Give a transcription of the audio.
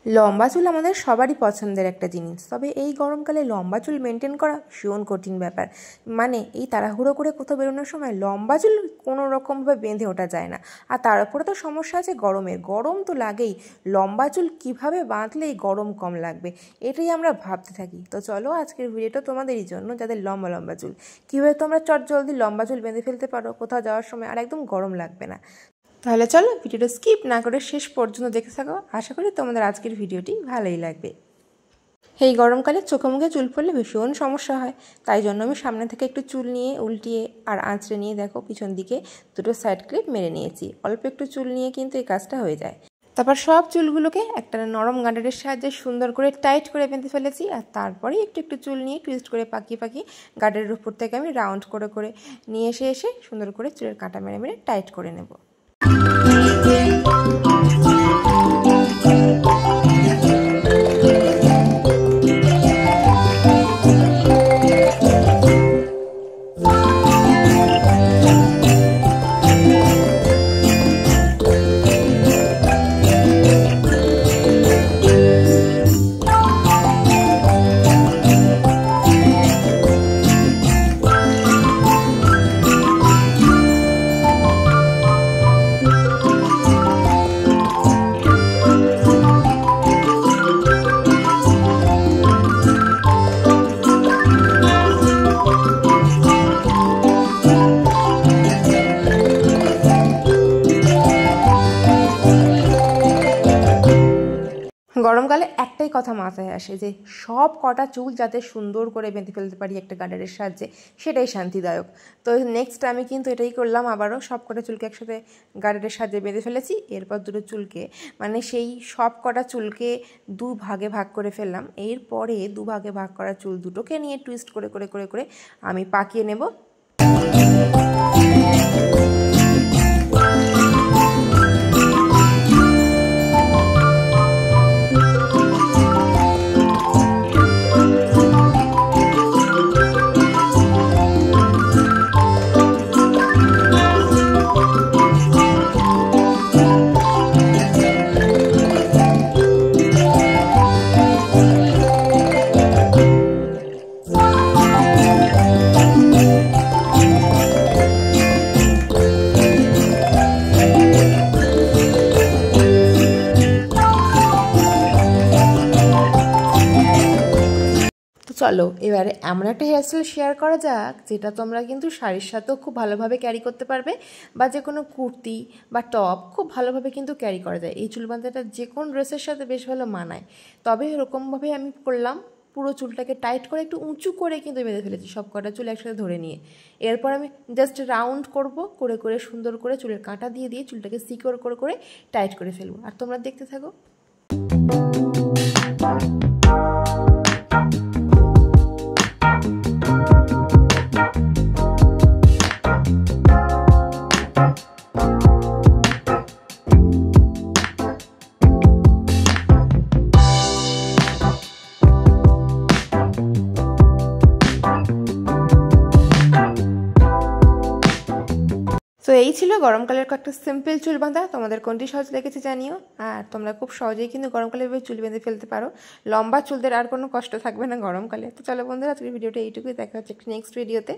লম্বা চুল আমাদের সবারই পছন্দের একটা জিনিস, তবে এই গরমকালে লম্বা চুল মেনটেন করা ভীষণ কঠিন ব্যাপার। মানে এই তাড়াহুড়ো করে কোথাও বেরোনোর সময় লম্বা চুল কোনো রকমভাবে বেঁধে ওঠা যায় না। আর তার উপরে তো সমস্যা আছে গরমের, গরম তো লাগেই। লম্বা চুল কীভাবে বাঁধলে এই গরম কম লাগবে, এটাই আমরা ভাবতে থাকি। তো চলো আজকের ভিডিওটা তোমাদেরই জন্য, যাদের লম্বা লম্বা চুল, কীভাবে তোমরা চটজলদি লম্বা চুল বেঁধে ফেলতে পারো কোথাও যাওয়ার সময়, আর একদম গরম লাগবে না। তাহলে চলো ভিডিওটা স্কিপ না করে শেষ পর্যন্ত দেখে থাকো। আশা করি তোমাদের আজকের ভিডিওটি ভালোই লাগবে। এই গরমকালে চোখে মুখে চুল পড়লে ভীষণ সমস্যা হয়, তাই জন্য আমি সামনে থেকে একটু চুল নিয়ে উল্টিয়ে আর আঁচড়ে নিয়ে দেখো পিছন দিকে দুটো সাইড ক্লিপ মেরে নিয়েছি। অল্প একটু চুল নিয়ে কিন্তু এই কাজটা হয়ে যায়। তারপর সব চুলগুলোকে একটা নরম গার্ডারের সাহায্যে সুন্দর করে টাইট করে বেঁধে ফেলেছি। আর তারপরে একটু একটু চুল নিয়ে টুইস্ট করে পাকিয়ে পাকিয়ে গার্ডারের উপর থেকে আমি রাউন্ড করে করে নিয়ে এসে সুন্দর করে চুলের কাঁটা মেরে মেরে টাইট করে নেব। গরমকালে একটাই কথা মাথায় আসে যে সব কটা চুল যাতে সুন্দর করে বেঁধে ফেলতে পারি একটা গার্ডারের সাহায্যে, সেটাই শান্তিদায়ক। তো নেক্সট আমি কিন্তু এটাই করলাম, আবারও সব কটা চুলকে একসাথে গার্ডারের সাহায্যে বেঁধে ফেলেছি। এরপর দুটো চুলকে, মানে সেই সব কটা চুলকে দু ভাগে ভাগ করে ফেললাম। এরপরে দু ভাগে ভাগ করা চুল দুটোকে নিয়ে টুইস্ট করে করে করে করে আমি পাকিয়ে নেব। চলো এবারে এমন একটা হেয়ারস্টাইল শেয়ার করা যাক যেটা তোমরা কিন্তু শাড়ির সাথেও খুব ভালোভাবে ক্যারি করতে পারবে, বা যে কোনো কুর্তি বা টপ খুব ভালোভাবে কিন্তু ক্যারি করা যায়। এই চুল বাঁধাটা যে কোনো ড্রেসের সাথে বেশ ভালো মানায়। তবে এরকমভাবে আমি করলাম, পুরো চুলটাকে টাইট করে একটু উঁচু করে কিন্তু বেঁধে ফেলেছি সব কটা চুল একসাথে ধরে নিয়ে। এরপর আমি জাস্ট রাউন্ড করব, করে করে সুন্দর করে চুলের কাঁটা দিয়ে দিয়ে চুলটাকে সিকিউর করে করে টাইট করে ফেলবো। আর তোমরা দেখতে থাকো। তো এই ছিল গরমকালের কয়েকটা সিম্পল চুল বাঁধা। তোমাদের কোনটি সহজ লেগেছে জানিও। আর তোমরা খুব সহজেই কিন্তু গরমকালে চুল বেঁধে ফেলতে পারো। লম্বা চুলদের আর কোনো কষ্ট থাকবে না গরমকালে। তো চলো বন্ধুরা, আজকের ভিডিওটা এইটুকুই, দেখা হচ্ছে নেক্সট ভিডিওতে।